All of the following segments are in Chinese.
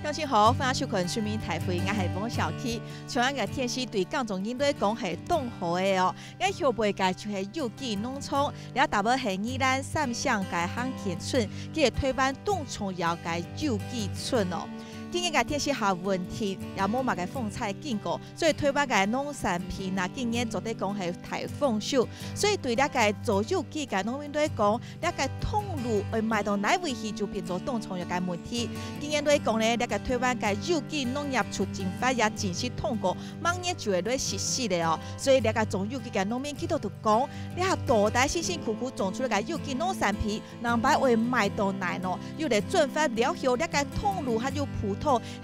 乡亲好，欢迎收看全民台会，我是王小 K。像咱个天气对降重应对讲是冻雨的哦，咱后背界就是有机农场，了大部是宜兰三乡界乡田村，佮推翻冻虫药界有机村哦。今年个天气下问题，也冇嘛个风采经过，所以推翻个农产品呐，今年做得讲系台风秀，所以对了个做有机个农民来讲，了个通路会卖到哪位去就变做冻虫药个问题。今年来讲呢，了个推翻个有机农业促进法也正式通过，明年就会来实施的哦。所以了个种有机个农民记得就讲，你下大大辛辛苦苦种出来个有机农产品，人摆会卖到哪喏？又来转发了后，了个通路还有普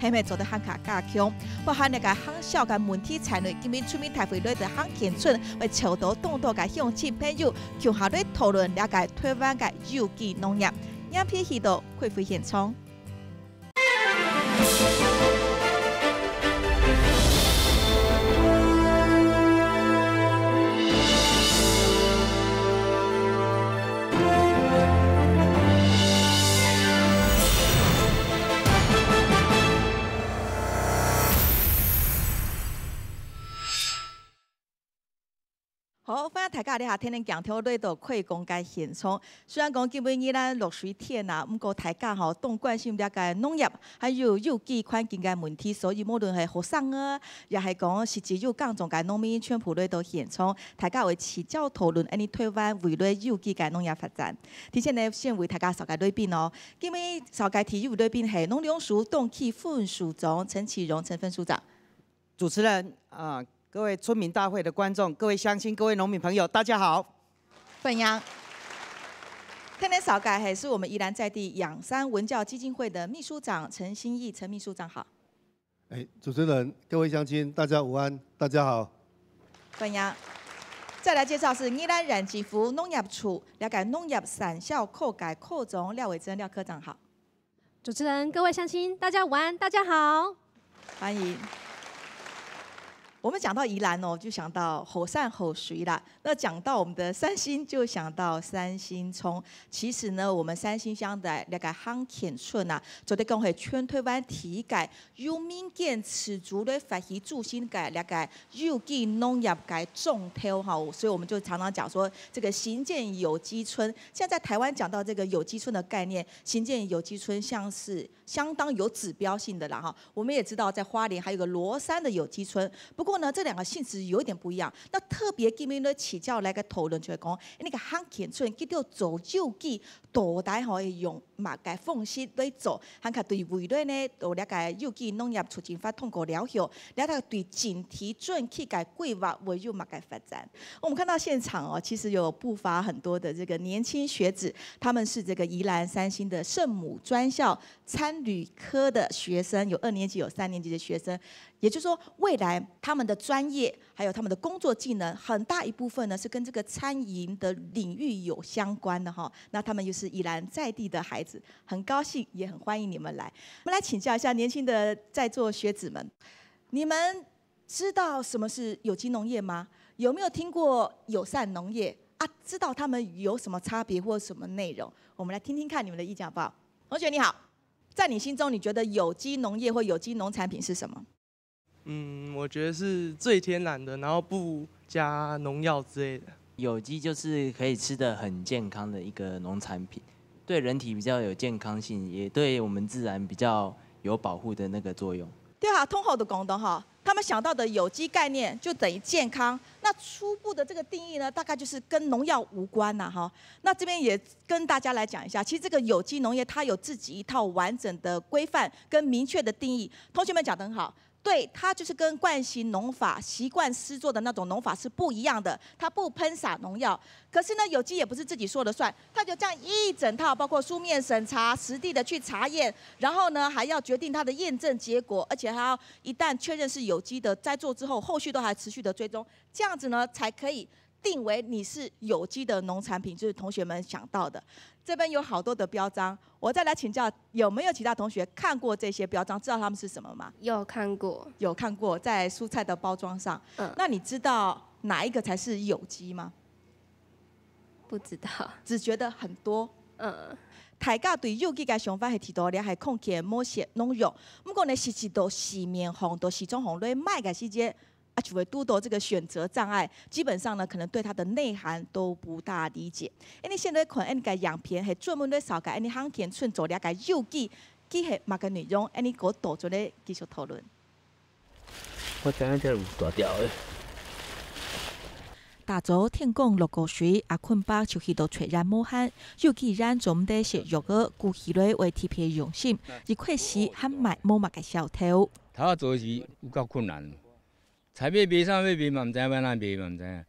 系咪做得很卡加强？包含那个很小嘅问题才能今年出面台会内的很田村，为潮到动作嘅乡亲朋友，就下来讨论了解台湾嘅有机农业。影片去到恢复现场。好，欢迎大家嚟下天天讲条内到可以讲解现场。虽然讲基本依咱落水天啊，不过大家吼都关心了解农业还有有机环境嘅问题，所以无论系学生啊，也系讲是只有各种嘅农民全部来到现场，大家会起教讨论，安尼台湾未来有机嘅农业发展。提前呢，先为大家绍介来宾哦。今日绍介体育来宾系农粮署冬季副署长陈启荣陈分署长。主持人各位村民大会的观众，各位乡亲，各位农民朋友，大家好。分享。天天少改还是我们宜兰在地养山文教基金会的秘书长陈新义，陈秘书长好。主持人、各位乡亲，大家午安，大家好。分享。再来介绍是宜兰染吉福农业处了解农业产销扩改扩总廖伟珍廖科长好。主持人、各位乡亲，大家午安，大家好。欢迎。我们讲到宜兰哦，就想到好山好水啦。那讲到我们的三星，就想到三星葱。其实呢，我们三星乡的那个乡田村啊，做得讲系全台湾体改有民间持足的发起助兴改那个有机农业改种挑哈，所以我们就常常讲说这个新建有机村。现在台湾讲到这个有机村的概念，新建有机村像是相当有指标性的啦哈。我们也知道在花莲还有个罗山的有机村，不过呢，这两个性质有一点不一样。那特别今日咧起教来个讨论就係講，那個鄉田村叫做做有機，大大可以用嘛個方式來做，還佢對未來呢，到了個有機農業促進法通過了後，了佢對整體整體個規劃為有嘛個發展。我們看到現場哦，其實有不乏很多的這個年輕學子，他們是這個宜蘭三星的聖母專校餐旅科的學生，有2年級有3年級的學生。也就是說，未來他們的專業還有他們的工作技能，很大一部分呢是跟這個餐飲的領域有相關的哈。那他們又是宜蘭在地的孩子，很高興也很歡迎你們來。我們來請教一下年輕的在座學子們，你們知道什麼是有機農業嗎？有沒有聽過友善農業啊？知道他們有什麼差別或什麼內容？我們來聽聽看你們的意見好不好？同學你好，在你心中你覺得有機農業或有機農產品是什麼？我覺得是最天然的，然後不加農藥之類的。有機就是可以吃得很健康的一個農產品，對人體比較有健康性，也對我們自然比較有保護的那個作用。對啊，通後的廣東哈，他們想到的有機概念就等於健康。那初步的這個定義呢，大概就是跟農藥無關吶哈。那這邊也跟大家來講一下，其實這個有機農業它有自己一套完整的規範跟明確的定義。同學們講得很好。對，它就是跟慣行農法、習慣施作的那種農法是不一樣的，它不噴灑農藥。可是呢，有機也不是自己說了算，它就這樣一整套，包括書面審查、實地的去查驗，然後呢還要決定它的驗證結果，而且還要一旦確認是有機的栽做之後，後續都還持續的追蹤，這樣子呢才可以定為你是有機的農產品，就是同學們想到的。這邊有好多的標章，我再來請教，有沒有其他同學看過這些標章，知道他們是什麼嗎？有看過，有看過，在蔬菜的包裝上。那你知道哪一個才是有機嗎？不知道，只覺得很多。大家对有机嘅想法係提到咧，係控制某些農藥。不過呢，實際到市面紅到市中紅類賣嘅時節，就會遇到這個選擇障礙。基本上呢，可能對它的內涵都不大理解。你現在看個樣片係專門咧紹介，你行田村做了個有機，佢係乜嘅內容？你嗰度做咧繼續討論。我知影這有大條的。大早天公落個水，阿坤伯就去到傳染武漢，有機染總得是藥個顧起來為特別用心，而確實還賣冇乜嘅小偷。頭做時有夠困難，菜買賣啥買賣嘛，唔知要哪賣嘛，唔知。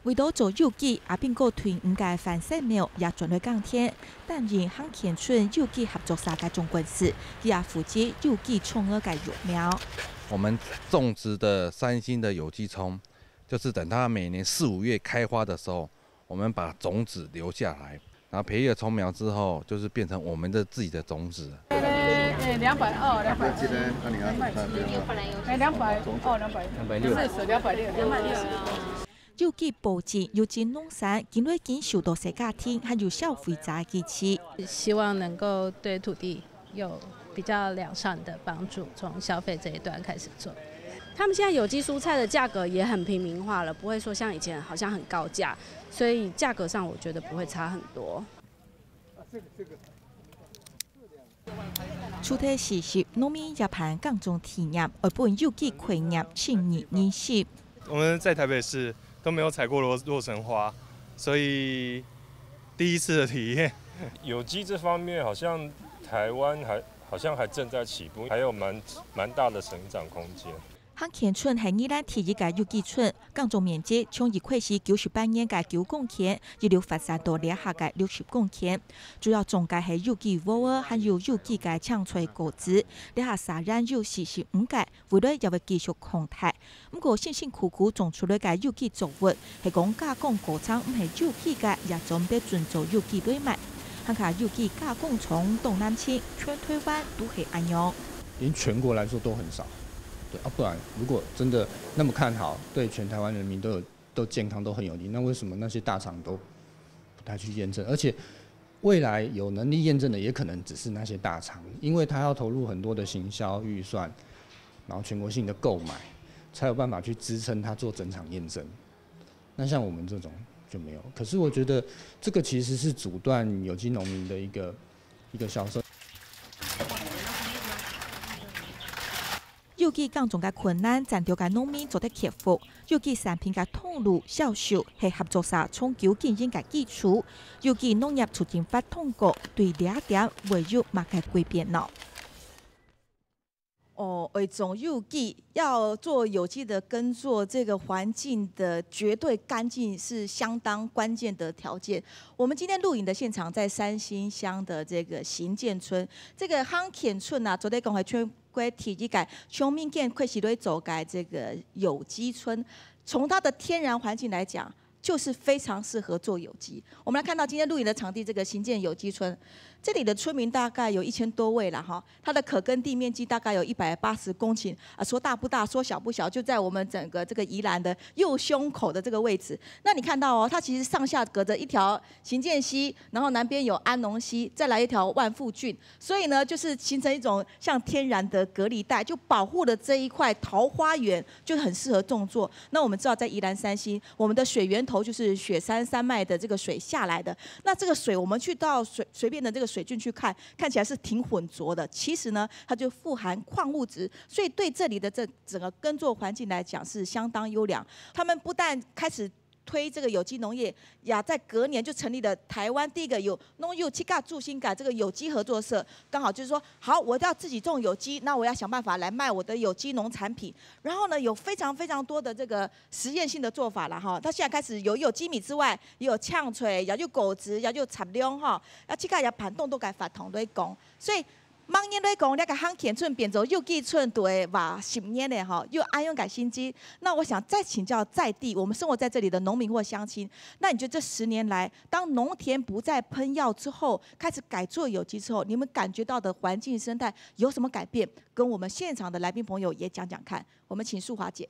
為咗做有機，阿邊個團五屆番石苗也準備耕田，擔任行田村有機合作社嘅總幹事，也負責有機種嘅育苗。我們種植的3星的有機蔥，就是等它每年4、5月開花的時候，我們把種子留下來，然後培育了蔥苗之後，就是變成我們的自己的種子。220，200，200，260，200，200。有機保證有機農產，因為經受到社家庭還有消費者支持，希望能夠對土地有比較良善的幫助，從消費這一段開始做。他們現在有機蔬菜的價格也很平民化了，不會說像以前好像很高價，所以價格上我覺得不會差很多。出題時是農民也盤各種體驗，而本有機農業輕易認識。我們在台北市都沒有採過洛神花，所以第一次的體驗。有機這方面好像台灣好像還正在起步，還有蠻大的成長空間。行田村係宜蘭第一個有機村，耕種面積從一塊是98年嘅9公頃，一路發展到兩下嘅60公頃。主要種嘅係有機禾兒，還有有機嘅青菜果子，兩下沙染有45個，未來也會繼續擴大。不過辛辛苦苦種出來嘅有機作物，係講加工過程唔係有機嘅，也總得遵守有機對賣。看看有機加工從東南青、全台灣都係安樣。連全國來說都很少。對啊，不然如果真的那麼看好，對全台灣人民都健康都很有利，那為什麼那些大廠都不太去驗證？而且未來有能力驗證的也可能只是那些大廠，因為他要投入很多的行銷預算，然後全國性的購買，才有辦法去支撐他做整場驗證。那像我們這種就沒有。可是我覺得這個其實是阻斷有機農民的一個銷售。有機耕種嘅困難，真條嘅農民做得克服。有機產品嘅通路銷售係合作社長久經營嘅基礎。有機農業促進法通過，對兩點未有乜嘅改變咯。為種有機要做有機的耕作，這個環境的絕對乾淨是相當關鍵的條件。我們今天錄影的現場在3星鄉的這個行健村，這個行田村啊，昨天講係全國第一個全民健快時隊走改這個有機村，從它的天然環境來講，就是非常適合做有機。我們來看到今天錄影的場地，這個行健有機村。這裡的村民大概有1000多位了哈，它的可耕地面積大概有180公頃啊，說大不大，說小不小，就在我們整個這個宜蘭的右胸口的這個位置。那你看到哦，它其實上下隔着一條行健溪，然後南邊有安農溪，再來一條萬富圳，所以呢，就是形成一種像天然的隔離帶，就保護了這一塊桃花源，就很適合種作。那我們知道在宜蘭3星，我們的水源頭就是雪山山脈的這個水下來的，那這個水我們去到隨便的這個水圳去看起來是挺渾濁的，其實呢，它就富含礦物質，所以對這裡的這整個耕作環境來講是相當優良。他們不但開始推這個有機農業，也在隔年就成立了台灣第一個有農有機助興改這個有機合作社，剛好就是說，好，我要自己種有機，那我要想辦法來賣我的有機農產品。然後呢，有非常非常多的這個實驗性的做法了哈。他現在開始有機米之外，也有嗆脆，也有果子，也有插秧哈，要這個也盤動都該發同來講，所以。茫年來講，那個行田村變做有機村對吧？10年了哈，又安用改新機。那我想再請教在地，我們生活在這裡的農民或鄉親，那你覺得這10年來，當農田不再噴藥之後，開始改做有機之後，你們感覺到的環境生態有什麼改變？跟我們現場的來賓朋友也講講看。我們請淑華姐。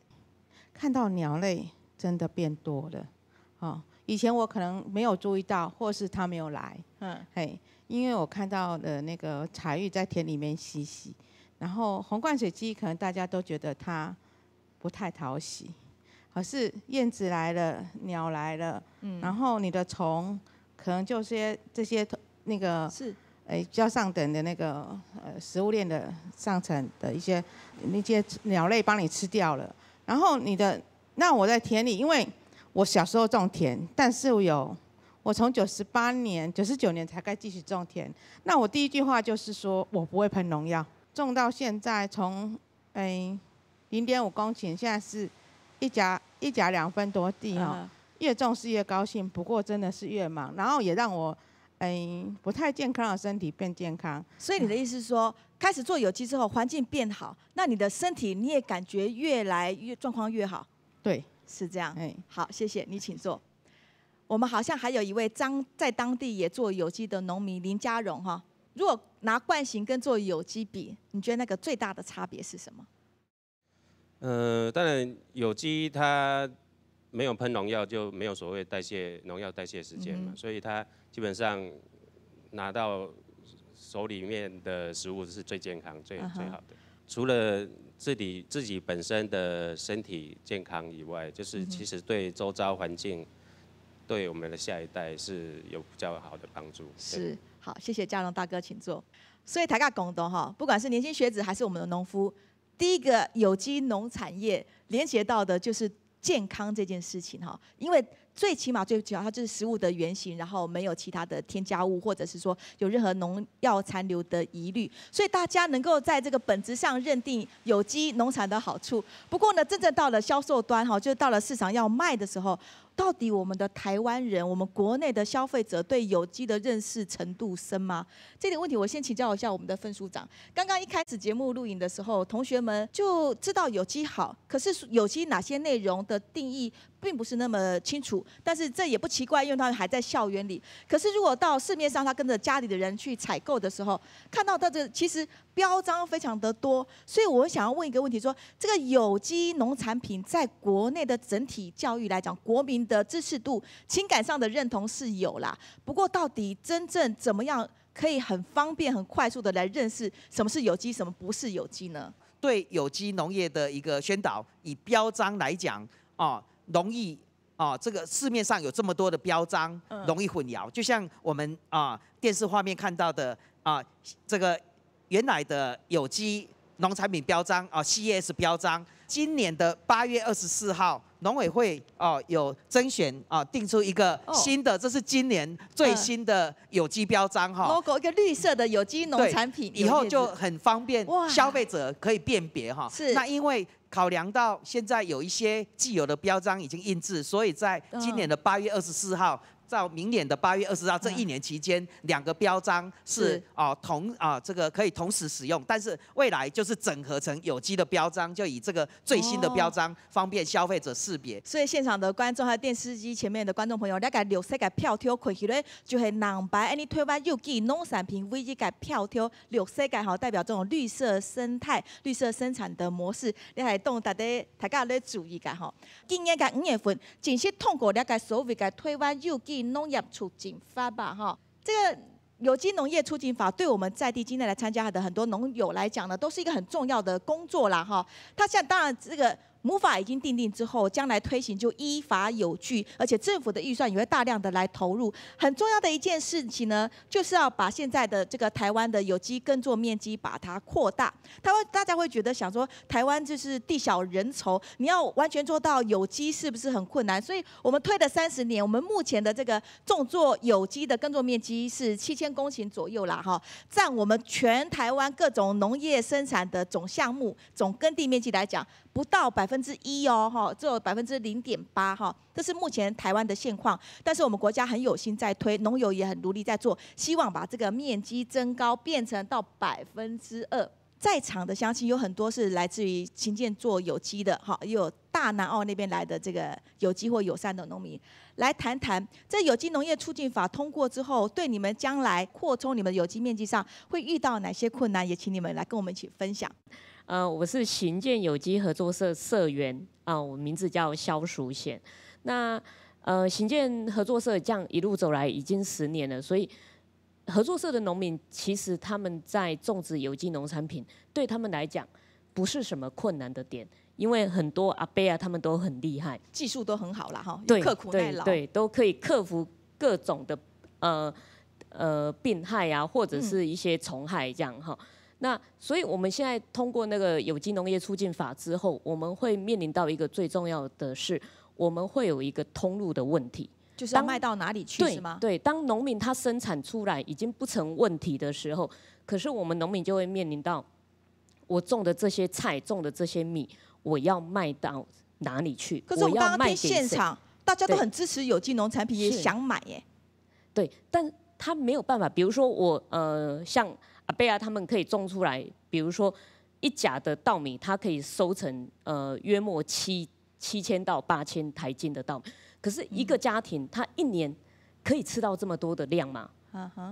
看到鳥類真的變多了，以前我可能没有注意到，或是他没有来，因为我看到的那个彩玉在田里面嬉戏，然后红冠水鸡可能大家都觉得它不太讨喜，可是燕子来了，鸟来了，然后你的虫可能就是这些那个是比较上等的那个食物链的上层的一些那些鸟类帮你吃掉了，然后那我在田里，因为我小时候种田，但是我从99年才该继续种田。那我第一句话就是说我不会喷农药，种到现在从0.5公顷，现在是一甲2分多地哈，越种是越高兴，不过真的是越忙，然后也让我不太健康的身体变健康。所以你的意思是说，开始做有机之后，环境变好，那你的身体你也感觉越来越状况越好？对，是这样。好，谢谢你，请坐。我们好像还有一位在当地也做有机的农民林家荣哈。如果拿惯型跟做有机比，你觉得那个最大的差别是什么？当然有机它没有喷农药，就没有所谓农药代谢时间嘛，所以它基本上拿到手里面的食物是最健康、最好的。除了自己本身的身体健康以外，就是其实对周遭环境。对我们的下一代是有比较好的帮助。是，好，谢谢嘉荣大哥，请坐。所以大家共同哈，不管是年轻学子还是我们的农夫，第一个有机农产业连接到的就是健康这件事情哈，因为最起码它就是食物的原型，然后没有其他的添加物，或者是说有任何农药残留的疑虑，所以大家能够在这个本质上认定有机农产的好处。不过呢，真正到了销售端哈，就到了市场要卖的时候，到底我们的台湾人，我们国内的消费者对有机的认识程度深吗？这点问题我先请教一下我们的分署长。刚刚一开始节目录影的时候，同学们就知道有机好，可是有机哪些内容的定义并不是那么清楚，但是这也不奇怪，因为他们还在校园里。可是如果到市面上，他跟着家里的人去采购的时候，看到这其实标章非常的多，所以我想要问一个问题说，这个有机农产品在国内的整体教育来讲，国民的支持度、情感上的认同是有啦，不过到底真正怎么样可以很方便、很快速的来认识什么是有机，什么不是有机呢？对有机农业的一个宣导，以标章来讲容易这个市面上有这么多的标章，容易混淆。就像我们电视画面看到的这个原来的有机农产品标章CES 标章，今年的8月24号，农委会有甄选定出一个新的，这是今年最新的有机标章logo 一个绿色的有机农产品，以后就很方便消费者可以辨别是。那因为考量到现在有一些既有的标章已经印制，所以在今年的8月24号。到明年的8月20号这1年期间，2个标章是这个可以同时使用，但是未来就是整合成有机的标章，就以这个最新的标章方便消费者识别。所以现场的观众还有电视机前面的观众朋友，大概绿色嘅票条看起来就是人白，你台湾有机农产品唯一嘅票条绿色嘅代表这种绿色生态、绿色生产的模式，你系当大家咧注意嘅吼。今年嘅5月份正式通过了解所谓嘅台湾有机农业促进法吧，哈，这个有机农业促进法对我们在地今天来参加的很多农友来讲呢，都是一个很重要的工作啦，哈。它现在当然这个母法已经订定之后，将来推行就依法有据，而且政府的预算也会大量的来投入。很重要的一件事情呢，就是要把现在的这个台湾的有机耕作面积把它扩大。大家会觉得想说，台湾就是地小人稠，你要完全做到有机是不是很困难？所以我们推了30年，我们目前的这个种作有机的耕作面积是7000公顷左右啦，哈，占我们全台湾各种农业生产的总项目、总耕地面积来讲，不到1%哦，哈，只有0.8%哈，这是目前台湾的现况。但是我们国家很有心在推，农友也很努力在做，希望把这个面积增高，变成到2%。在场的乡亲有很多是来自于勤建做有机的，哈，也有大南澳那边来的这个有机或友善的农民，来谈谈这有机农业促进法通过之后，对你们将来扩充你们有机面积上会遇到哪些困难，也请你们来跟我们一起分享。我是行健有机合作社社员我名字叫萧淑贤。那行健合作社这样一路走来已经10年了，所以合作社的农民其实他们在种植有机农产品，对他们来讲不是什么困难的点，因为很多阿伯啊他们都很厉害，技术都很好啦哈，对，刻苦耐劳，对，都可以克服各种的病害啊，或者是一些虫害这样哈。那所以我们现在通过那个有机农业促进法之后，我们会面临到一个最重要的是，我们会有一个通路的问题，就是要卖到哪里去是吗？对，当农民他生产出来已经不成问题的时候，可是我们农民就会面临到，我种的这些菜，种的这些米，我要卖到哪里去？可是我们刚刚听现场，大家都很支持有机农产品，也想买耶。对，但他没有办法，比如说我像阿伯啊，他们可以种出来，比如说1甲的稻米，它可以收成约莫7000到8000台斤的稻米。可是一个家庭，他1年可以吃到这么多的量吗？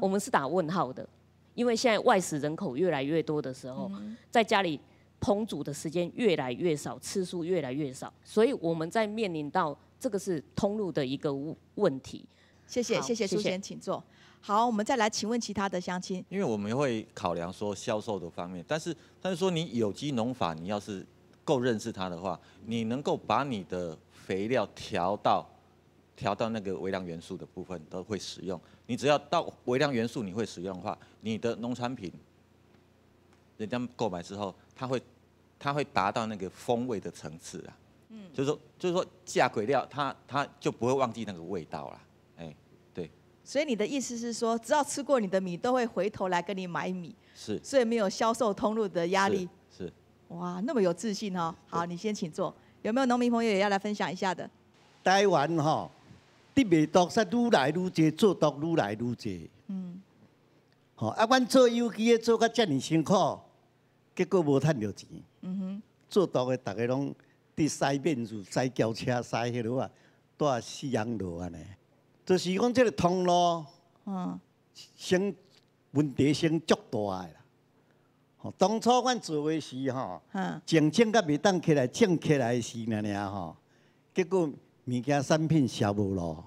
我们是打问号的，因为现在外食人口越来越多的时候，在家里烹煮的时间越来越少，次数越来越少，所以我们在面临到这个是通路的一个问题。谢谢苏先，请坐。好，我们再来请问其他的乡亲。因为我们会考量说销售的方面，但是说你有机农法，你要是够认识它的话，你能够把你的肥料调到那个微量元素的部分都会使用。你只要到微量元素你会使用的话，你的农产品人家购买之后，它会达到那个风味的层次啊。就是说加鬼料，它就不会忘记那个味道啦。对。所以你的意思是说，只要吃过你的米，都会回头来跟你买米。是。所以没有销售通路的压力。是。哇，那么有自信哦。好，你先请坐。有没有农民朋友也要来分享一下的？台湾吼，你卖毒杀愈来愈多，做毒愈来愈多。阮做有机的做甲遮尔辛苦，结果无趁到钱。做毒的大家拢伫塞面子、塞轿车、塞迄落啊，带死人路安尼。就是讲这个通路，先问题先足大的啦。当初阮做的是整甲袂当起来，整起来是尔结果物件产品销无路。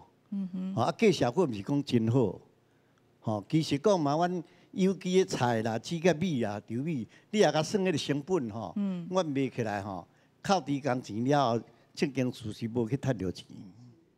价效果毋是讲真好。其实讲嘛，阮有机的菜啦、煮甲米啦、调米，你也甲算迄个成本阮卖起来靠低工钱了后，正经事是无去趁到钱。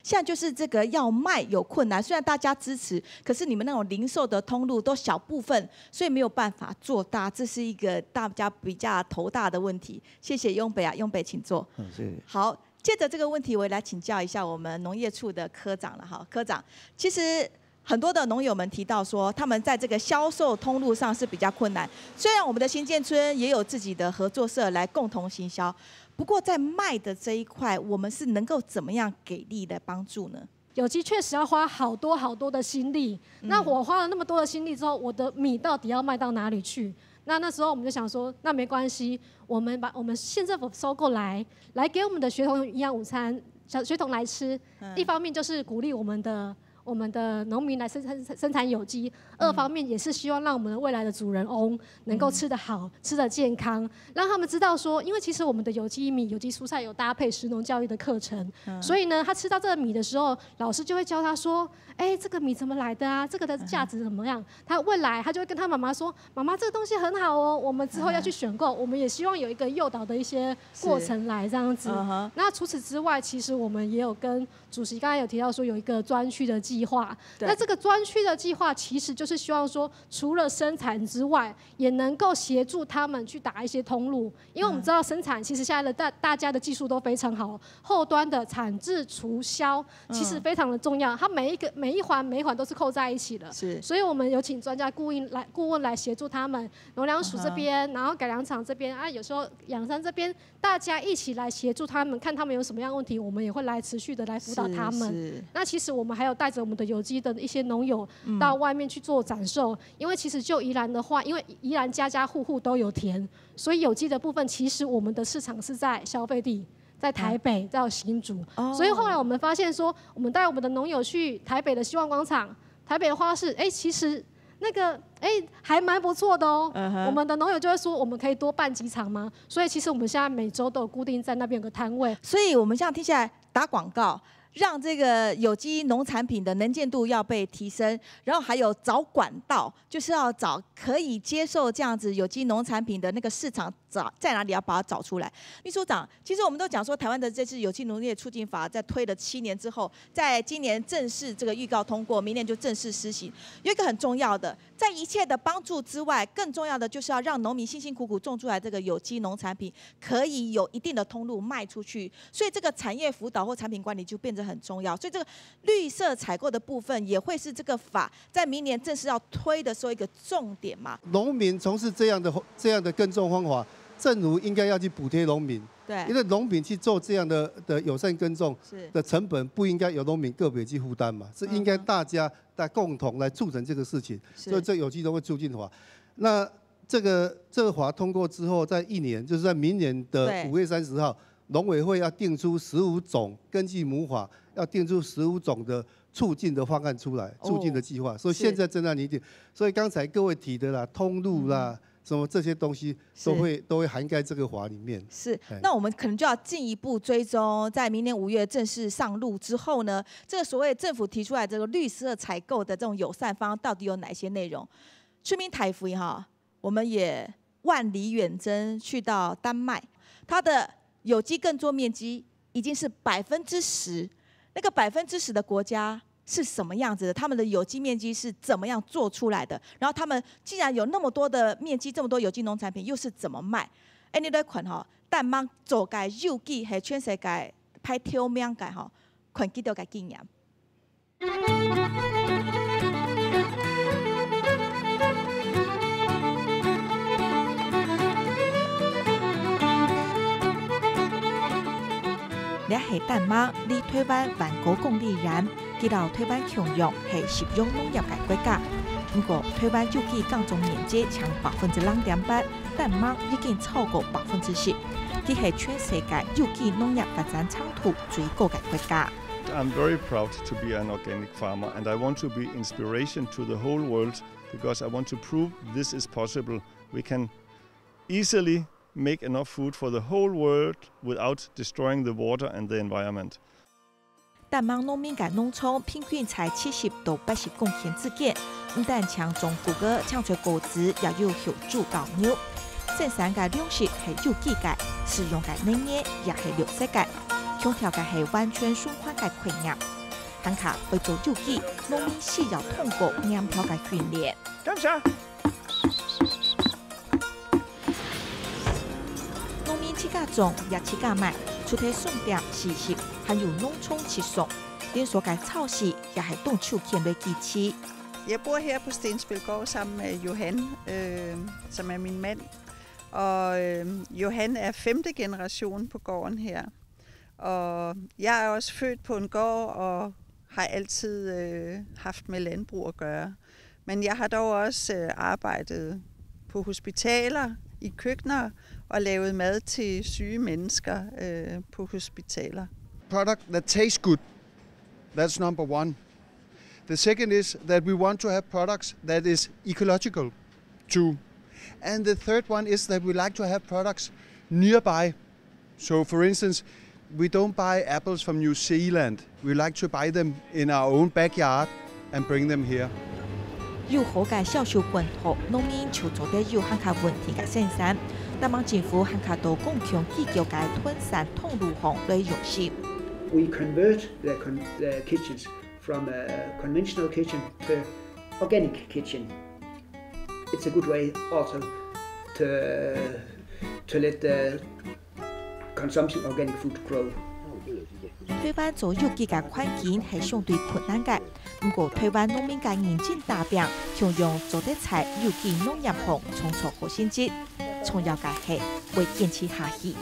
现在就是这个要卖有困难，虽然大家支持，可是你们那种零售的通路都小部分，所以没有办法做大，这是一个大家比较头大的问题。谢谢雍北啊，雍北请坐。谢谢。好，接着这个问题，我也来请教一下我们农业处的科长了哈。科长，其实很多的农友们提到说，他们在这个销售通路上是比较困难。虽然我们的新建村也有自己的合作社来共同行销。不过在卖的这一块，我们是能够怎么样给力的帮助呢？有机确实要花好多的心力。那我花了那么多的心力之后，我的米到底要卖到哪里去？那时候我们就想说，那没关系，我们把我们县政府收购来给我们的学童营养午餐，小学童来吃。一方面就是鼓励我们的农民来生产有机，二方面也是希望让我们的未来的主人翁能够吃得好、吃得健康，让他们知道说，因为其实我们的有机米、有机蔬菜有搭配食农教育的课程，所以呢，他吃到这个米的时候，老师就会教他说，这个米怎么来的啊？这个的价值怎么样？他未来他就会跟他妈妈说，妈妈这个东西很好哦，我们之后要去选购，我们也希望有一个诱导的一些过程来这样子。那除此之外，其实我们也有跟主席刚才有提到说有一个专区的计划，那这个专区的计划其实就是希望说，除了生产之外，也能够协助他们去打一些通路，因为我们知道生产其实现在的大家的技术都非常好，后端的产制除销其实非常的重要，它每一环都是扣在一起的，所以我们有请专家顾问来协助他们，农粮署这边，然后改良场这边有时候养山这边，大家一起来协助他们，看他们有什么样的问题，我们也会来持续的来辅导他们。那其实我们还有带着我们的有机的一些农友到外面去做展售，因为其实就宜兰的话，因为宜兰家家户户都有田，所以有机的部分其实我们的市场是在消费地。在台北，在新竹，所以后来我们发现说，我们带我们的农友去台北的希望广场、台北的花市，其实那个还蛮不错的哦。我们的农友就会说，我们可以多办几场吗？所以其实我们现在每周都有固定在那边有个摊位。所以我们这样听起来打广告。让这个有机农产品的能见度要被提升，然后还有找管道，就是要找可以接受这样子有机农产品的那个市场在哪里，要把它找出来。秘书长，其实我们都讲说，台湾的这次有机农业促进法在推了7年之后，在今年正式这个预告通过，明年就正式施行。有一个很重要的，在一切的帮助之外，更重要的就是要让农民辛辛苦苦种出来这个有机农产品，可以有一定的通路卖出去。所以这个产业辅导或产品管理就变得很重要。所以这个绿色采购的部分也会是这个法在明年正式要推的时候一个重点嘛。农民从事这样的耕种方法，政府应该要去补贴农民。对，因为农民去做这样的友善耕种的成本不应该由农民个别去负担嘛，是应该大家来共同来促成这个事情。所以这有机农业促进法，那这个法通过之后，在1年，就是在明年的5月30号，农委会要定出15种，根据母法要定出15种的促进的方案出来，促进的计划。所以现在正在拟定。所以刚才各位提的啦，通路啦。什么这些东西都会涵盖这个法里面。是，那我们可能就要进一步追踪，在明年5月正式上路之后呢，这个所谓政府提出来这个绿色采购的这种友善方案到底有哪些内容？出名台福哈，我们也万里远征去到丹麦，它的有机耕作面积已经是10%，那个10%的国家是什么样子的？他们的有机面积是怎么样做出来的？然后他们既然有那么多的面积，这么多有机农产品，又是怎么卖？你来看吼，丹麦做嘅有机係全世界排挑名嘅吼，看幾多嘅經驗。你係丹麥離台灣1,000公里遠，佢到台灣強用係食用農業嘅國家。不過台灣有機耕種面積搶0.8%，丹麥已經超過10%。佢係全世界有機農業發展長度最高嘅國家。I'm very proud to be an organic farmer, and I want to be inspiration to the whole world because I want to prove this is possible. We can easily make enough food for the whole world without destroying the water and the environment. 丹麥農民嘅農場平均才70到80公頃之間，唔但搶種谷歌搶出果子，也有協助交流。生產嘅糧食係有機嘅，使用嘅能源也係綠色嘅，強調嘅係完全循環嘅概念。但係為做有機，農民需要通過嚴格嘅訓練。感謝。農民自家種也自家賣，出體順便時食，還有農場直送。連鎖嘅超市也係動手牽來機器。Jeg bor her på Stensbølgård sammen med Johan, som er min mand. Og Johan er 5. generation på gården her. Og jeg er også født på en gård og har altid haft med landbrug at gøre. Men jeg har dog også arbejdet på hospitaler, i køkkener og lavet mad til syge mennesker på hospitaler. Product that tastes good, that's number one. The second is that we want to have products that is ecological too. And the third one is that we like to have products nearby. So for instance, we don't buy apples from New Zealand. We like to buy them in our own backyard and bring them here. 有好嘅銷售管道，農民就做得有很較穩定嘅生產。丹麥政府很較多共強機構嘅囤產通路行來用心。We convert the kitchens from a conventional kitchen to organic kitchen. It's a good way also to let the consumption of organic food grow. 台灣做有機嘅環境係相對困難嘅，不過台灣農民嘅認真打拼，強用做得菜有機農業行創造好成績，重要嘅係會堅持下去。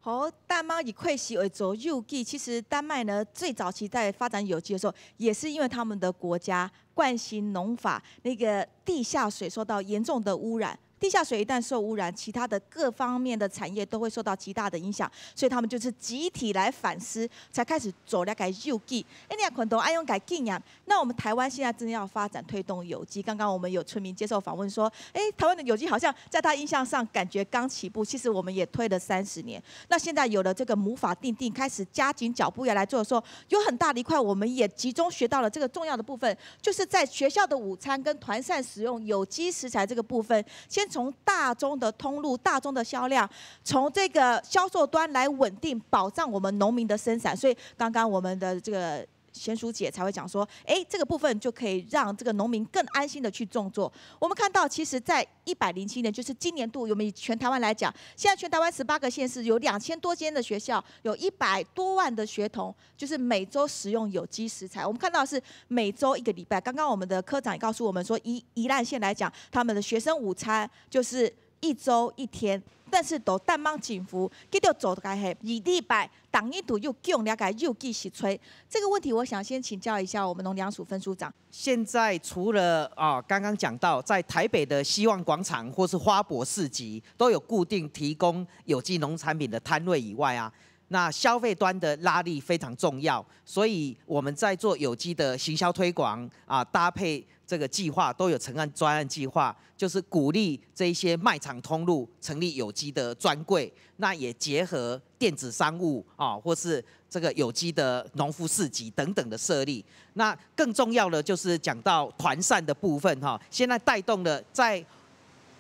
好，丹麥以快時為做有機，其實丹麥呢最早期在發展有機的時候，也是因為他們的國家慣行農法，那個地下水受到嚴重的污染。地下水一旦受污染，其他的各方面的产业都会受到极大的影响，所以他们就是集体来反思，才开始走了改有机。哎，你看到爱用改禁呀？那我们台湾现在真的要发展推动有机。刚刚我们有村民接受访问说，哎，台湾的有机好像在他印象上感觉刚起步，其实我们也推了30年。那现在有了这个母法定定，开始加紧脚步要来做的时候，有很大的一块，我们也集中学到了这个重要的部分，就是在学校的午餐跟团膳使用有机食材这个部分，先从大宗的通路、大宗的销量，从这个销售端来稳定保障我们农民的生产。所以刚刚我们的这个贤淑姐才会讲说，哎，这个部分就可以让这个农民更安心的去种作。我们看到，其实，在107年，就是今年度，我们以全台湾来讲，现在全台湾18个县市有2000多间的学校，有100多万的学童，就是每周使用有机食材。我们看到的是每周1个礼拜。刚刚我们的科长也告诉我们说，宜兰县来讲，他们的学生午餐就是1周1天。但是都淡帮政府继续做个系2礼拜，当一度又供了解又继续吹。这个问题，我想先请教一下我们农粮署分署长。现在除了刚刚讲到在台北的希望广场或是花博市集都有固定提供有机农产品的摊位以外啊，那消费端的拉力非常重要，所以我们在做有机的行销推广搭配这个计划都有成案专案计划，就是鼓励这一些卖场通路成立有机的专柜，那也结合电子商务或是这个有机的农夫市集等等的设立。那更重要的就是讲到团膳的部分现在带动了在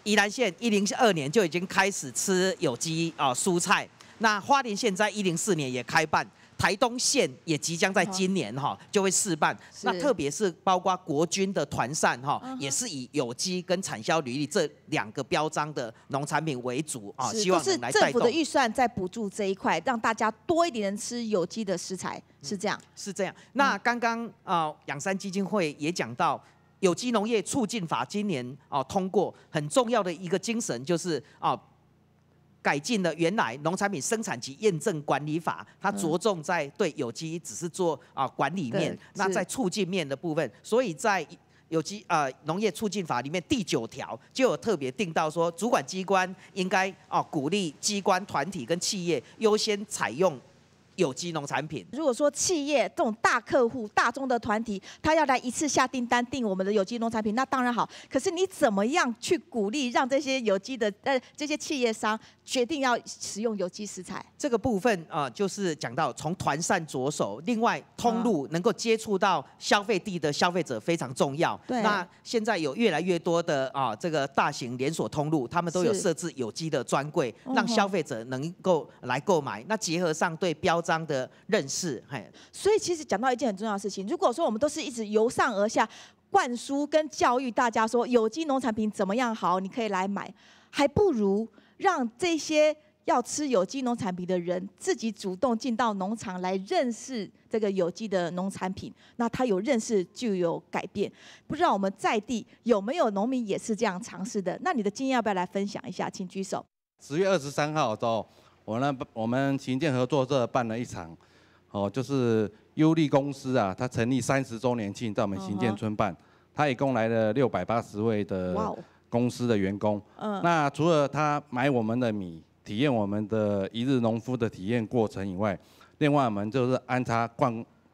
宜兰县102年就已经开始吃有机蔬菜，那花莲县在104年也开办。台东县也即将在今年就会试办，那特别是包括国军的团膳也是以有机跟产销履历这2个标章的农产品为主希望能来带动。政府的预算在补助这一块，让大家多一点人吃有机的食材，是这样？是这样。那刚刚养山基金会也讲到，有机农业促进法今年通过，很重要的一个精神就是改进了原来农产品生产及验证管理法，它着重在对有机只是做管理面，那在促进面的部分，所以在有机农业促进法里面第9条就有特别定到说，主管机关应该鼓励机关团体跟企业优先采用有机农产品。如果说企业这种大客户、大宗的团体，他要来一次下订单订我们的有机农产品，那当然好。可是你怎么样去鼓励让这些有机的这些企业商决定要使用有机食材？这个部分就是讲到从团膳着手，另外通路能够接触到消费地的消费者非常重要。那现在有越来越多的这个大型连锁通路，他们都有设置有机的专柜，让消费者能够来购买。那结合上对标章的认识，所以其实讲到一件很重要的事情，如果说我们都是一直由上而下灌输跟教育大家说有机农产品怎么样好，你可以来买，还不如让这些要吃有机农产品的人自己主动进到农场来认识这个有机的农产品，那他有认识就有改变。不知道我们在地有没有农民也是这样尝试的？那你的经验要不要来分享一下？请举手。10月23号的时候，我们行健合作社办了一场，就是优利公司它成立30周年庆，在我们行健村办，它一共来了680位的公司的员工。那除了他买我们的米，体验我们的一日农夫的体验过程以外，另外我们就是安插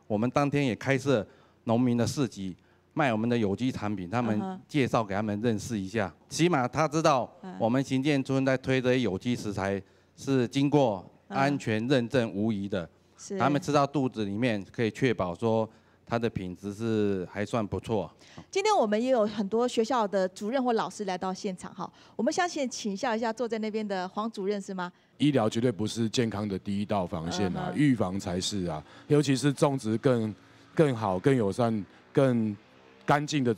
我们当天也开设农民的市集，卖我们的有机产品，他们介绍给他们认识一下，起码他知道我们行健村在推这些有机食材是经过安全认证无疑的，他们吃到肚子里面可以确保说它的品质是还算不错。今天我们也有很多学校的主任或老师来到现场哈，我们相信请教一下坐在那边的黄主任是吗？医疗绝对不是健康的第一道防线啊，预防才是啊，尤其是种植更好、更友善、更干净的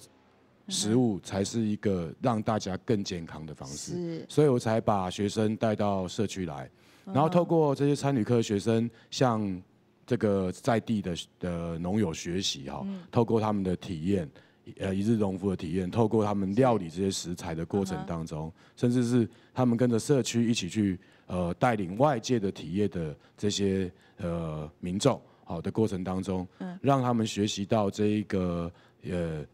食物才是一个让大家更健康的方式，所以我才把学生带到社区来，然后透过这些餐旅科学生向这个在地的农友学习哈，透过他们的体验，一日农夫的体验，透过他们料理这些食材的过程当中，甚至是他们跟着社区一起去带领外界的体验的这些民众好的过程当中，让他们学习到这一个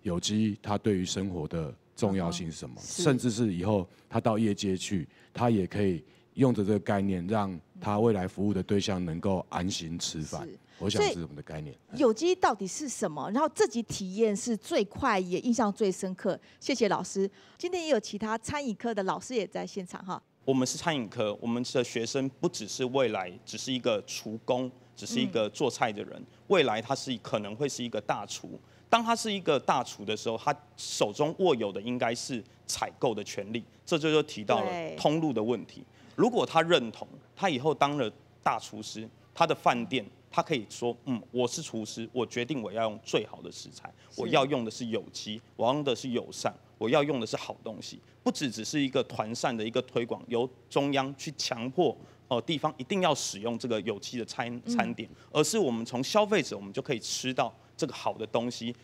有机它对于生活的重要性是什么，甚至是以后他到业界去，他也可以用着这个概念，让他未来服务的对象能够安心吃饭。我想是我们的概念。有机到底是什么？然后自己体验是最快也印象最深刻。谢谢老师。今天也有其他餐饮科的老师也在现场哈。我们是餐饮科，我们的学生不只是未来只是一个厨工，只是一个做菜的人，未来他可能会是一个大厨。当他是一个大厨的时候，他手中握有的应该是采购的权利，这就提到了通路的问题。如果他认同，他以后当了大厨师，他的饭店。他可以说，我是厨师，我决定我要用最好的食材，我要用的是有机，我要用的是友善，我要用的是好东西，不只是一个团膳的一个推广，由中央去强迫地方一定要使用这个有机的餐点，而是我们从消费者我们就可以吃到这个好的东西。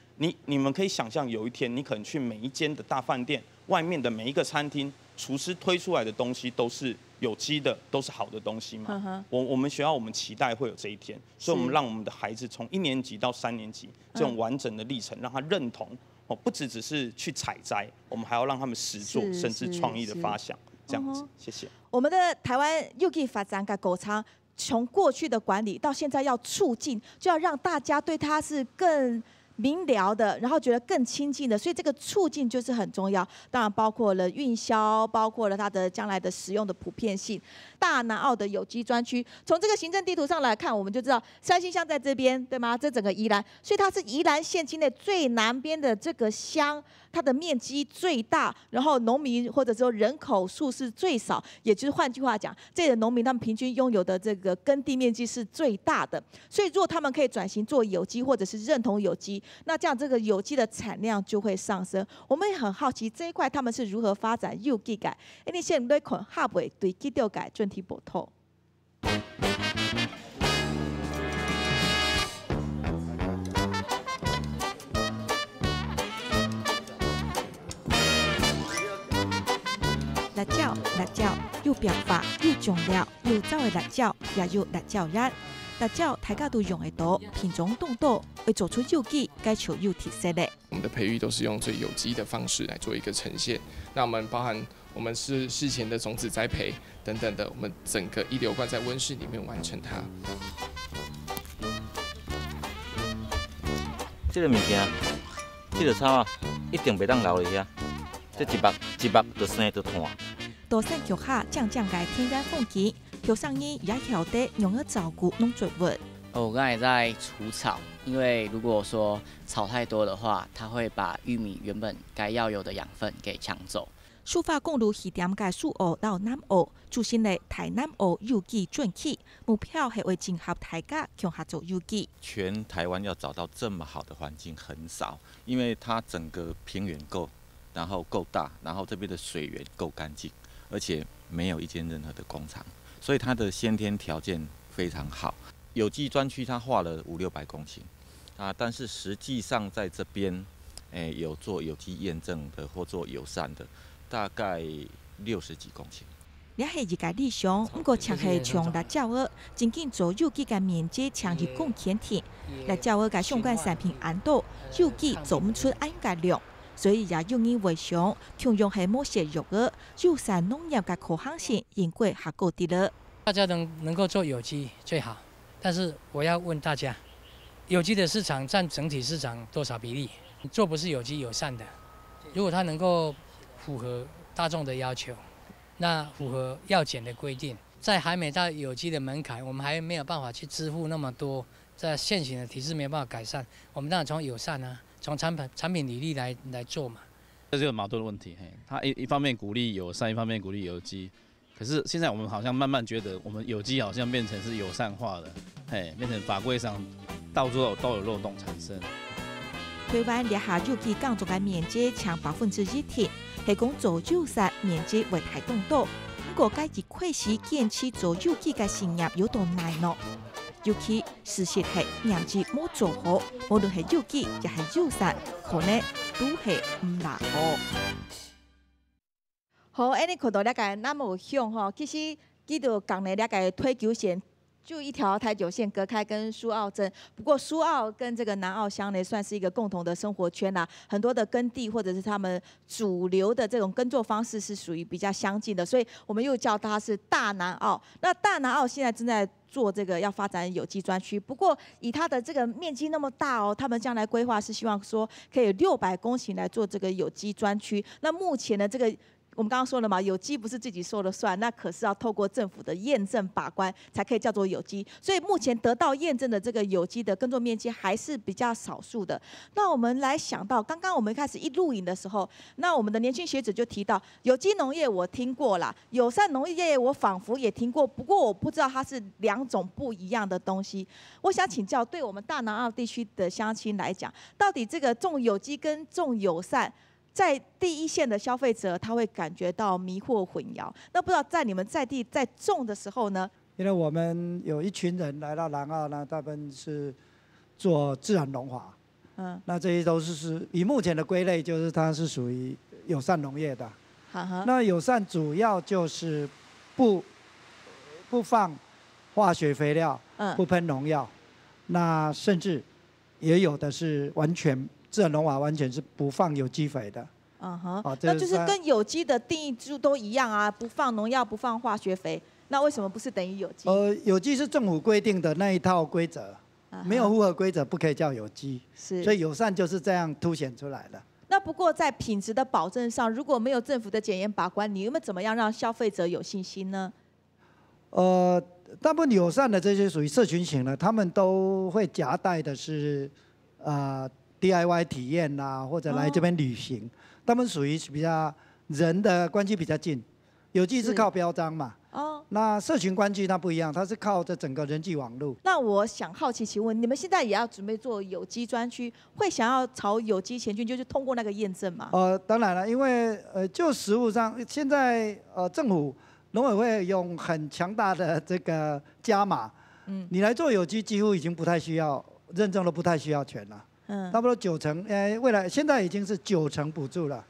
你们可以想象，有一天你可能去每一间的大饭店外面的每一个餐厅，厨师推出来的东西都是有机的，都是好的东西嘛。我们学校我们期待会有这一天，所以我们让我们的孩子从1年级到3年级这种完整的历程，让他认同不只是去采摘，我们还要让他们实做，甚至创意的发想，这样子。谢谢。我们的台湾有机发展跟狗仓，从过去的管理到现在要促进，就要让大家对它是更明了的，然后觉得更亲近的，所以这个促进就是很重要。当然包括了运销，包括了它的将来的使用的普遍性。大南澳的有机专区，从这个行政地图上来看，我们就知道三星乡在这边，对吗？这整个宜兰，所以它是宜兰县境内最南边的这个乡，它的面积最大，然后农民或者说人口数是最少，也就是换句话讲，这里的农民他们平均拥有的这个耕地面积是最大的。所以如果他们可以转型做有机，或者是认同有机，那这样这个有机的产量就会上升。我们也很好奇这一块他们是如何发展有机改。你现在看下尾对基调改专题报道。辣椒，辣椒又表法又重要，又走的辣椒也有辣椒染。辣椒大家都用得多，品种众多，为做出有机，该求有特色的。我们的培育都是用最有机的方式来做一个呈现。那我们包含我们是事前的种子栽培等等的，我们整个一流灌在温室里面完成它。这个物件，这个草啊，一定袂当留伫遐，这一目就生就烂。多山脚下降降嘅天然风景。有上衣也晓得如何照顾农作物。我刚才在除草，因为如果说草太多的话，它会把玉米原本该要有的养分给抢走。抒发公路起点嘅苏澳到南澳，主新嚟台南澳有機轉起，目標係為整合大家共合作有機。全台灣要找到這麼好的環境很少，因為它整個平原夠，然後夠大，然後這邊的水源夠乾淨，而且沒有一間任何的工廠。所以它的先天條件非常好。有機專區它劃了500-600公頃啊，但是實際上在這邊，有做有機驗證的或做友善的，大概60幾公頃。也係一個理想，不過卻係從辣椒兒僅僅做有機嘅面積強於貢獻體，辣椒兒嘅相關產品安多，有機做唔出安嘅量。所以也用以為想，強用係某些肉兒，友善農業嘅可行性應該還高啲了。大家能夠做有機最好，但是我要問大家，有機的市場佔整體市場多少比例？做不是有機友善的，如果它能夠符合大眾的要求，那符合藥檢的規定，在還沒到有機的門檻，我們還沒有辦法去支付那麼多，在現行的體制沒有辦法改善，我們當然從友善啊。從產品履歷來做嘛，這是個矛盾的問題。他一方面鼓勵友善，一方面鼓勵有機，可是現在我們好像慢慢覺得，我們有機好像變成是友善化的，變成法規上到處都有漏洞產生。台灣列下有機耕作嘅面積搶1%，係講做友善面積為太多，不過該以開始堅持做有機嘅事業有多難咯。尤其事實係業績冇做好，無論係有機亦係友善，可能都係唔難好。好，你看到了解那麼響吼，其實佢就講咧了解推球線就一条台九线隔开跟苏澳镇，不过苏澳跟这个南澳乡呢，算是一个共同的生活圈啦，很多的耕地或者是他们主流的这种耕作方式是属于比较相近的，所以我们又叫它是大南澳。那大南澳现在正在做这个要发展有机专区，不过以它的这个面积那么大哦，他们将来规划是希望说可以600公顷来做这个有机专区。那目前的这个我们刚刚说了嘛，有机不是自己说了算，那可是要透过政府的验证把关才可以叫做有机。所以目前得到验证的这个有机的耕作面积还是比较少数的。那我们来想到，刚刚我们开始一录影的时候，那我们的年轻学者就提到，有机农业我听过啦，友善农业我仿佛也听过，不过我不知道它是2种不一样的东西。我想请教，对我们大南澳地区的乡亲来讲，到底这个种有机跟种友善，在第一线的消费者他会感觉到迷惑混淆。那不知道在你们在地在种的时候呢？因为我们有一群人来到南澳呢，他们是做自然农法，那这些都是以目前的归类，就是它是属于友善农业的。那友善主要就是不放化学肥料，不喷农药，那甚至也有的是完全自然农法完全是不放有机肥的。那就是跟有机的定义就都一样啊，不放农药，不放化学肥。那为什么不是等于有机？有机是政府规定的那一套规则，没有符合规则不可以叫有机。是，所以友善就是这样凸显出来的。那不过在品质的保证上，如果没有政府的检验把关，你有没有怎么样让消费者有信心呢？大部分友善的这些属于社群型的，他们都会夹带的是DIY 体验啦，或者来这边旅行，他们属于比较人的关系比较近。有机是靠标章嘛，那社群关系它不一样，它是靠着整个人际网络。那我想好奇，请问你们现在也要准备做有机专区，会想要朝有机前进，就是通过那个验证吗？当然了，因为就实务上，现在政府农委会用很强大的这个加码，你来做有机几乎已经不太需要认证，都不太需要钱了。差不多90%，未来现在已经是90%补助了，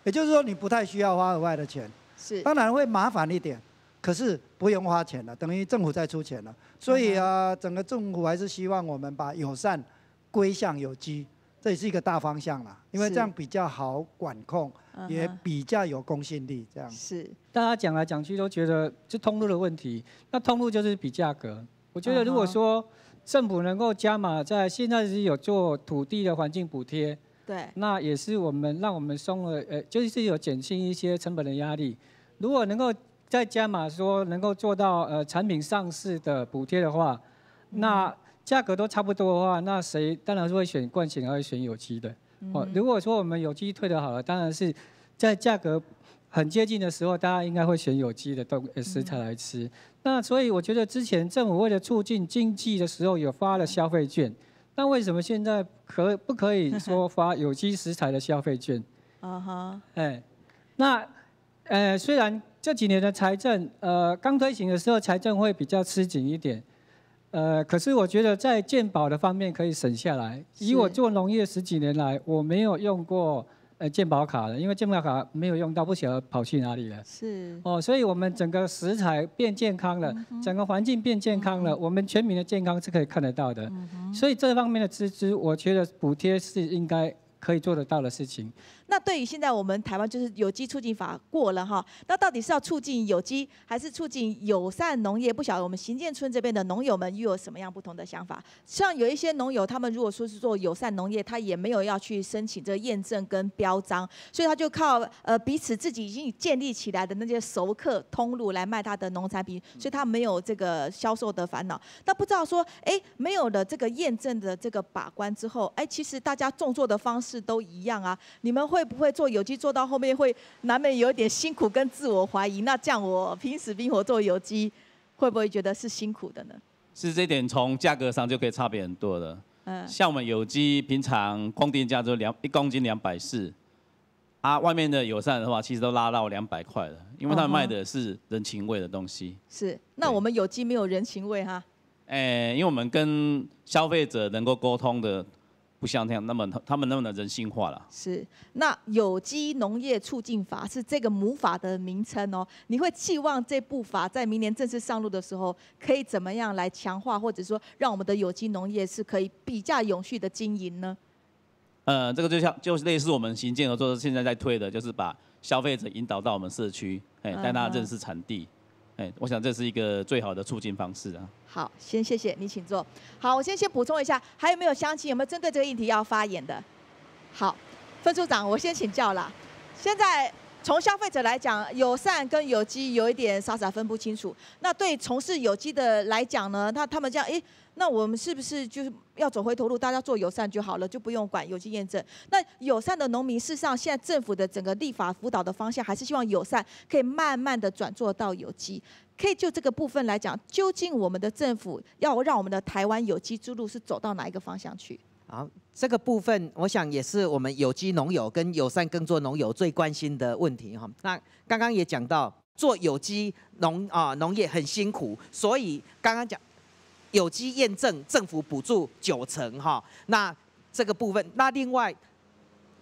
也就是说你不太需要花额外的钱。是，当然会麻烦一点，可是不用花钱了，等于政府在出钱了。所以整个政府还是希望我们把友善归向有机，这也是一个大方向啦，因为这样比较好管控，也比较有公信力。这样是。大家讲来讲去都觉得是通路的问题，那通路就是比价格。我觉得如果说政府能够加码，在现在是有做土地的环境补贴，对，那也是让我们松了，就是有减轻一些成本的压力。如果能够再加码说能够做到产品上市的补贴的话，那价格都差不多的话，那谁当然是会选惯性，而会选有机的。如果说我们有机退得好了，当然是在价格很接近的时候，大家应该会选有机的食材来吃。那所以我觉得之前政府为了促进经济的时候有发了消费券，那为什么现在不可以说发有机食材的消费券？那虽然这几年的财政刚推行的时候财政会比较吃紧一点，可是我觉得在健保的方面可以省下来。以我做农业10几年来，我没有用过健保卡了，因为健保卡没有用到，不晓得跑去哪里了。是。所以我们整个食材变健康了，整个环境变健康了，我们全民的健康是可以看得到的。所以这方面的支持，我觉得补贴是应该可以做得到的事情。那对于现在我们台湾就是有机促进法过了哈，那到底是要促进有机还是促进友善农业？不晓得我们行健村这边的农友们又有什么样不同的想法？像有一些农友，他们如果说是做友善农业，他也没有要去申请这个验证跟标章，所以他就靠彼此自己已经建立起来的那些熟客通路来卖他的农产品，所以他没有这个销售的烦恼。那不知道说，没有了这个验证的这个把关之后，其实大家种作的方式都一样啊，你们会不会做有机做到后面会难免有一点辛苦跟自我怀疑？那这样我拼死拼活做有机，会不会觉得是辛苦的呢？是这点从价格上就可以差别很多的。像我们有机平常光定价就1公斤240，外面的友善的话其实都拉到200块了，因为他们卖的是人情味的东西。是，那我们有机没有人情味哈？因为我们跟消费者能够沟通的不像他们那么的人性化了。是，那有机农业促进法是这个母法的名称哦。你会期望这部法在明年正式上路的时候，可以怎么样来强化，或者说让我们的有机农业是可以比较永续的经营呢？这个就是类似我们行健合作现在在推的，就是把消费者引导到我们社区，带大家认识产地。我想这是一个最好的促进方式啊。好，先谢谢你，请坐。好，我先补充一下，还有没有乡亲有没有针对这个议题要发言的？好，分处长，我先请教啦。现在从消费者来讲，友善跟有机有一点傻傻分不清楚。那对从事有机的来讲呢，他们这样，那我们是不是就是要走回头路？大家做友善就好了，就不用管有机验证。那友善的农民，事实上现在政府的整个立法辅导的方向，还是希望友善可以慢慢的转做到有机。可以就这个部分来讲，究竟我们的政府要让我们的台湾有机之路是走到哪一个方向去？好，这个部分我想也是我们有机农友跟友善耕作农友最关心的问题哈。那刚刚也讲到，做有机农业很辛苦，所以刚刚讲有机验证政府补助90%哈。那这个部分，那另外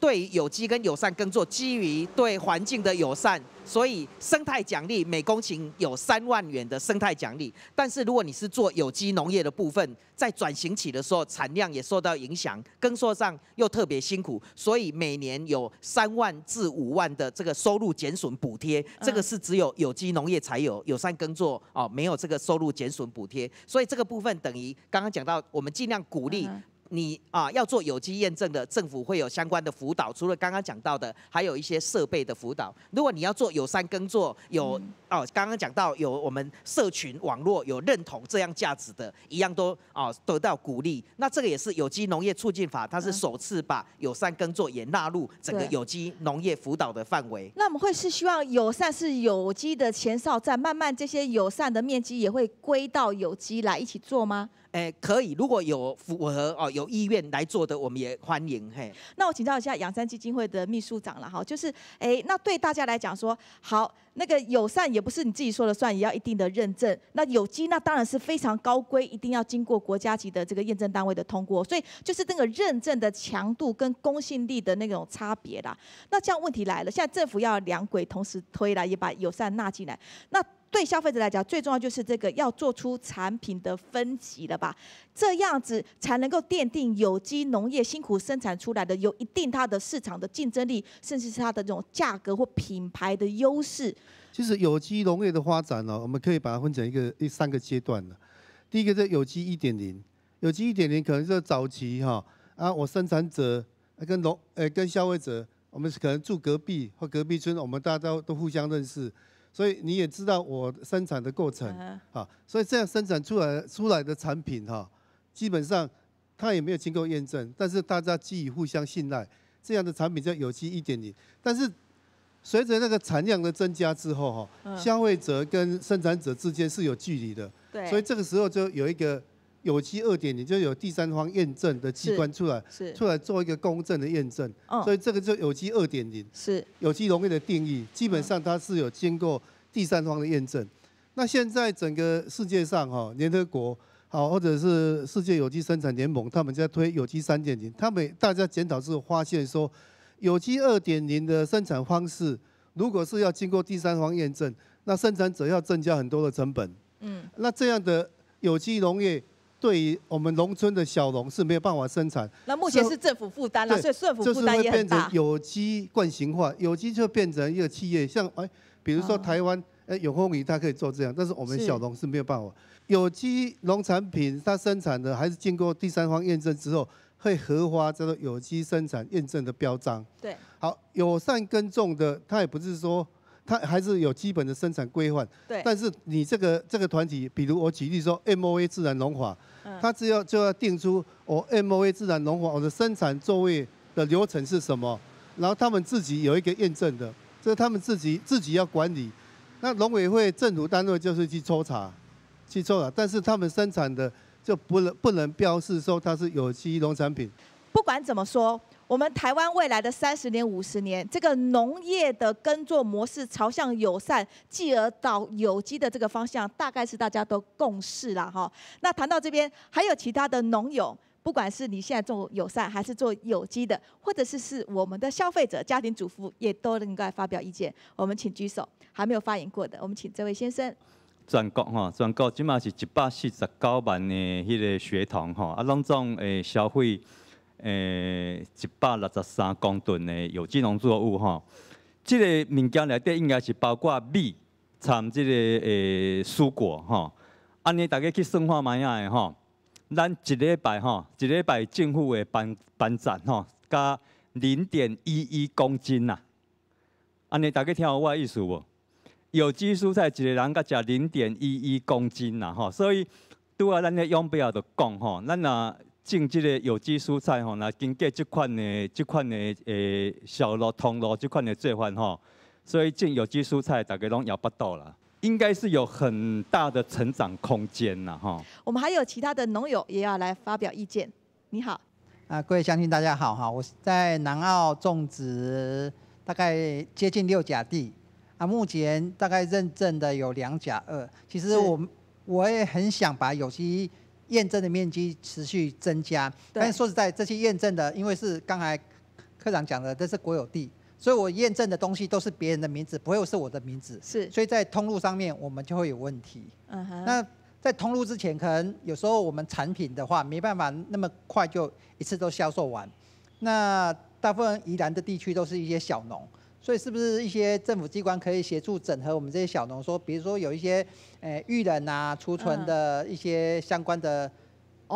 对于有机跟友善耕作，基于对环境的友善，所以生态奖励每公顷有3万元的生态奖励。但是如果你是做有机农业的部分，在转型期的时候，产量也受到影响，耕作上又特别辛苦，所以每年有3万至5万的这个收入减损补贴，这个是只有有机农业才有，友善耕作没有这个收入减损补贴。所以这个部分等于刚刚讲到，我们尽量鼓励。你要做有机验证的，政府会有相关的辅导，除了刚刚讲到的，还有一些设备的辅导。如果你要做友善耕作，刚刚讲到有我们社群网络有认同这样价值的，一样都得到鼓励。那这个也是有机农业促进法，它是首次把友善耕作也纳入整个有机农业辅导的范围。那我们会是希望友善是有机的前哨站，慢慢这些友善的面积也会归到有机来一起做吗？可以，如果有符合有意愿来做的，我们也欢迎。那我请教一下养山基金会的秘书长了哈，就是那对大家来讲说，好，那个友善也不是你自己说了算，也要一定的认证。那有机那当然是非常高规，一定要经过国家级的这个验证单位的通过，所以就是那个认证的强度跟公信力的那种差别啦。那这样问题来了，现在政府要两轨同时推啦，也把友善纳进来。那对消费者来讲，最重要就是这个要做出产品的分级了吧？这样子才能够奠定有机农业辛苦生产出来的有一定它的市场的竞争力，甚至是它的这种价格或品牌的优势。其实有机农业的发展呢，我们可以把它分成3个阶段了。第一个是有机1.0，有机1.0可能是早期我生产者跟消费者，我们可能住隔壁或隔壁村，我们大家都互相认识。所以你也知道我生产的过程，所以这样生产出来的产品基本上它也没有经过验证，但是大家基于互相信赖，这样的产品叫有机1.0。但是随着那个产量的增加之后消费者跟生产者之间是有距离的，所以这个时候就有一个有机2.0，就有第三方验证的机关出来做一个公正的验证，所以这个就有机2.0，是有机农业的定义，基本上它是有经过第三方的验证。那现在整个世界上联合国或者是世界有机生产联盟，他们在推有机3.0，他们大家检讨之后发现说，有机2.0的生产方式，如果是要经过第三方验证，那生产者要增加很多的成本。那这样的有机农业对于我们农村的小农是没有办法生产。那目前是政府负担了，所以政府负担也很大。就是会变成有机惯性化，有机就变成一个企业，像比如说台湾永丰鱼它可以做这样，但是我们小农是没有办法。有机农产品它生产的还是经过第三方验证之后，会核发叫做有机生产验证的标章。对。好，友善耕种的，它也不是说。它还是有基本的生产规范，对。但是你这个团体，比如我举例说 MOA 自然农法，它就要定出MOA 自然农法我的生产作业的流程是什么，然后他们自己有一个验证的，这是他们自己要管理。那农委会政府单位就是去抽查，但是他们生产的就不能标示说它是有机农产品。不管怎么说。我们台湾未来的30年、50年，这个农业的耕作模式朝向友善，继而到有机的这个方向，大概是大家都共识啦哈。那谈到这边，还有其他的农友，不管是你现在做友善还是做有机的，或者是我们的消费者、家庭主妇，也都能够来发表意见。我们请举手，还没有发言过的，我们请这位先生。全国即马是149万的迄个学童拢总消费163公吨的有机农作物这个物件内底应该是包括米、掺这个蔬果安尼大家去算看卖啊的咱一礼拜政府的班赞加0.11公斤呐，安尼大家听有我的意思无？有机蔬菜一个人甲食0.11公斤呐所以拄啊咱咧养表就讲咱若种这个有机蔬菜若经过这款的小路、通路这款的做法所以种有机蔬菜大家拢摇不到啦。应该是有很大的成长空间呐我们还有其他的农友也要来发表意见。你好，各位乡亲大家好我在南澳种植大概接近6甲地目前大概认证的有2甲2。其实我也很想把有机验证的面积持续增加，但是说实在，这些验证的，因为是刚才科长讲的，这是国有地。所以我验证的东西都是别人的名字，不会是我的名字。是，所以在通路上面我们就会有问题。那在通路之前，可能有时候我们产品的话没办法那么快就一次都销售完。那大部分宜兰的地区都是一些小农，所以是不是一些政府机关可以协助整合我们这些小农？说，比如说有一些育人啊、储存的一些相关的。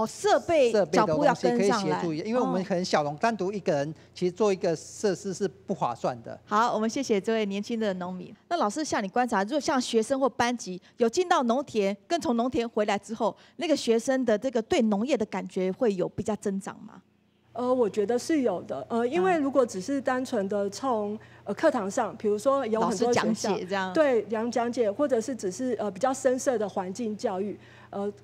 设备脚步要跟上来，因为我们可能小农单独一个人，其实做一个设施是不划算的。好，我们谢谢这位年轻的农民。那老师，像你观察，如果像学生或班级有进到农田，跟从农田回来之后，那个学生的这个对农业的感觉会有比较增长吗？我觉得是有的。因为如果只是单纯的从课堂上，比如说有很多讲解这样，对，讲解，或者是只是比较深色的环境教育，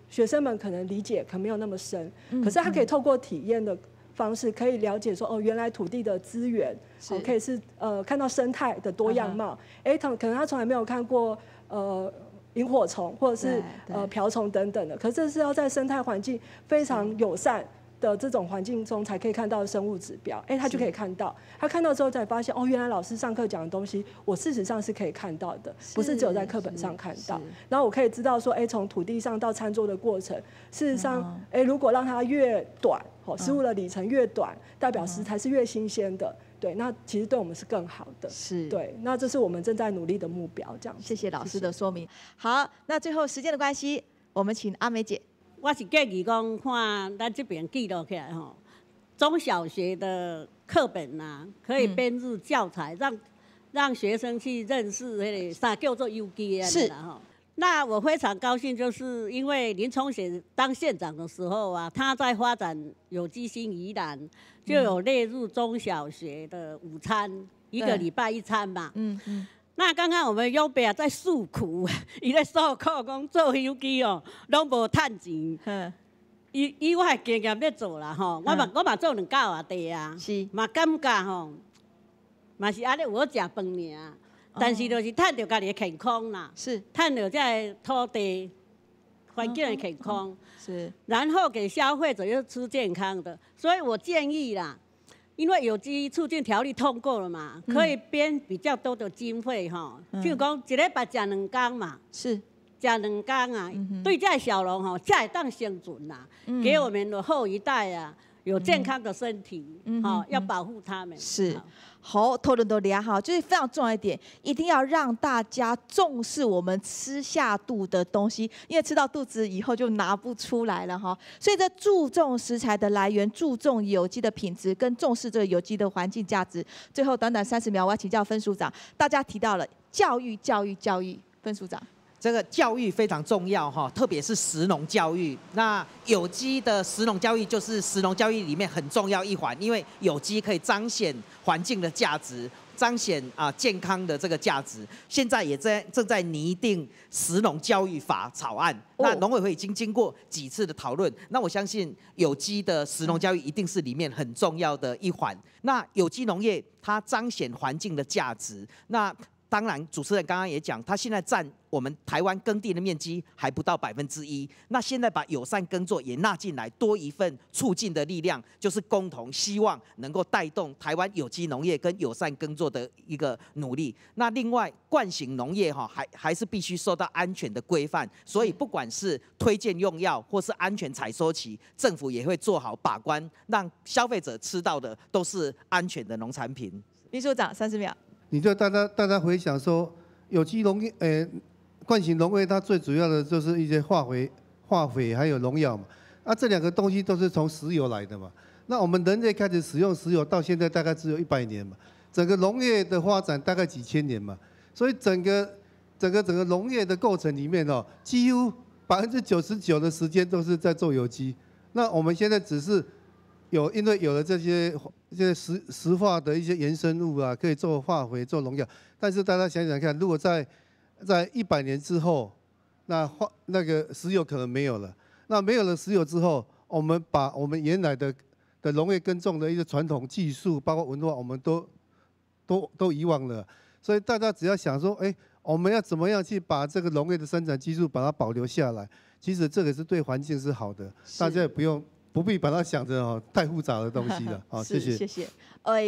学生们可能理解可没有那么深，可是他可以透过体验的方式，可以了解说原来土地的资源，可以是看到生态的多样貌。可能他从来没有看过萤火虫或者是瓢虫等等的，可是这是要在生态环境非常友善的这种环境中才可以看到的生物指标，他就可以看到，他看到之后才发现，原来老师上课讲的东西，我事实上是可以看到的，不是只有在课本上看到。然后我可以知道说，从土地上到餐桌的过程，事实上，如果让它越短，食物的里程越短，代表食材是越新鲜的。对，那其实对我们是更好的。是，对，那这是我们正在努力的目标。这样，谢谢老师的说明。好，那最后时间的关系，我们请阿美姐。我是建议讲，看咱这边记录起来中小学的课本可以编入教材，让学生去认识那个啥叫做有机的啦那我非常高兴，就是因为林聪贤当县长的时候他在发展有机新宜兰，就有列入中小学的午餐，1个礼拜1餐嘛。那刚刚我们永伯在诉苦，伊在诉苦讲做有机拢无趁钱。以我的经验咧做啦我嘛做2教啊地啊，是嘛感觉嘛是安尼有好食饭尔，但是就是趁着家己的健康啦，是趁着这土地环境的健康，是，然后给消费者又吃健康的，所以我建议啦。因为有机促进条例通过了嘛，可以编比较多的经费譬如讲1礼拜吃2天嘛，是吃2天对这小农才会当生存给我们的后一代有健康的身体要保护他们。是。好，讨论到俩就是非常重要一点，一定要让大家重视我们吃下肚的东西，因为吃到肚子以后就拿不出来了所以这注重食材的来源，注重有机的品质，跟重视这个有机的环境价值。最后短短30秒，我要请教分署长，大家提到了教育，分署长。这个教育非常重要特别是食农教育。那有机的食农教育就是食农教育里面很重要一环，因为有机可以彰显环境的价值，彰显健康的这个价值。现在也正在拟定食农教育法草案，那农委会已经经过几次的讨论，那我相信有机的食农教育一定是里面很重要的一环。那有机农业它彰显环境的价值，那当然，主持人刚刚也讲，它现在占我们台湾耕地的面积还不到1%。那现在把友善耕作也纳进来，多一份促进的力量，就是共同希望能够带动台湾有机农业跟友善耕作的一个努力。那另外，惯性农业还是必须受到安全的规范，所以不管是推荐用药或是安全采收期，政府也会做好把关，让消费者吃到的都是安全的农产品。秘书长30秒。你就大家回想说，有机农业，惯性农业它最主要的就是一些化肥还有农药嘛。这两个东西都是从石油来的嘛。那我们人类开始使用石油到现在大概只有100年嘛，整个农业的发展大概几千年嘛。所以整个农业的构成里面几乎99%的时间都是在做有机。那我们现在只是因为有了这些石化的一些衍生物啊，可以做化肥、做农药。但是大家想想看，如果在100年之后，那个石油可能没有了。那没有了石油之后，我们把我们原来的农业耕种的一些传统技术，包括文化，我们都遗忘了。所以大家只要想说，我们要怎么样去把这个农业的生产技术把它保留下来？其实这个是对环境是好的，大家也不必把它想着太复杂的东西了。好，谢谢。谢谢。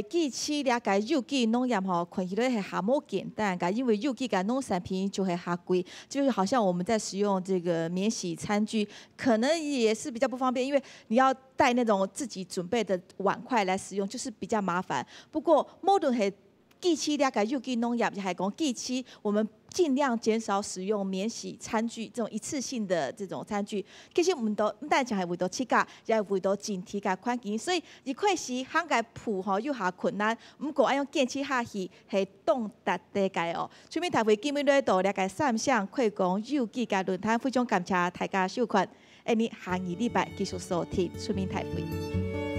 记起了解有机农业看起来还冇简单，因为有机的农产品就会较贵，就是好像我们在使用这个免洗餐具，可能也是比较不方便，因为你要带那种自己准备的碗筷来使用，就是比较麻烦。不过无论是记起了解有机农业，还讲记起我们尽量减少使用免洗餐具这种一次性的这种餐具。其实我们都不但只是为了吃价，也是为了整体的环境。所以一开始涵盖铺又下困难，不过要用坚持下去，是动达大概哦。出面台会今日在度了解3项开讲有机的论坛，非常感谢大家收看。下2礼拜继续收听出面台会。